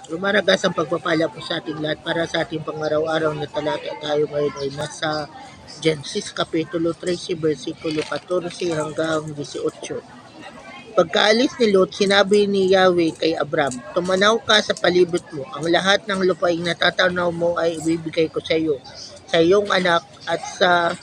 Lumaragas ang pagpapala po sa ating lahat para sa ating pangaraw-araw na talata. Tayo ngayon ay nasa Genesis Kapitulo 13, versikulo 14 hanggang 18. Pagkaalis ni Lot, sinabi ni Yahweh kay Abram, "Tumanaw ka sa palibot mo. Ang lahat ng lupaing natatanaw mo ay ibibigay ko sa iyo, sa iyong anak at sa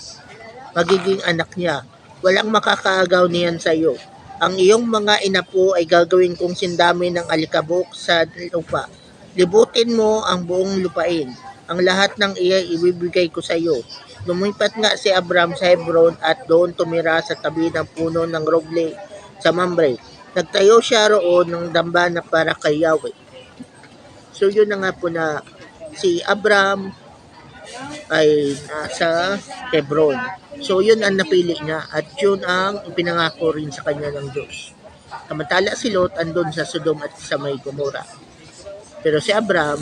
magiging anak niya. Walang makakaagaw niyan sa iyo. Ang iyong mga inapo ay gagawin kong sindami ng alikabok sa lupa. Libutin mo ang buong lupain. Ang lahat ng iyan ibibigay ko sa iyo." Lumipat nga si Abram sa Hebron at doon tumira sa tabi ng puno ng roble sa Mamre. Nagtayo siya roon ng dambana para kay Yahweh. So yun na nga po na si Abram ay nasa Hebron. So yun ang napili niya at yun ang ipinangako rin sa kanya ng Diyos. Samantala si Lot andun sa Sodom at sa may Gomora. Pero si Abram,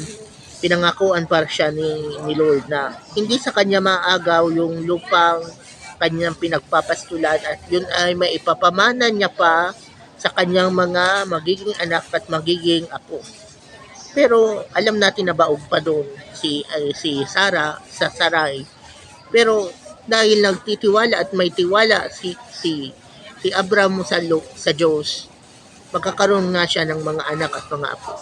pinangakuan pa siya ni Lord na hindi sa kanya maagaw yung lupang kanyang pinagpapastulan at yun ay maipapamana niya pa sa kanyang mga magiging anak at magiging apo. Pero alam natin na baog pa doon si Sarah sa Sarai. Pero dahil nagtitiwala at may tiwala si Abraham sa Diyos, magkakaroon nga siya ng mga anak at mga apo.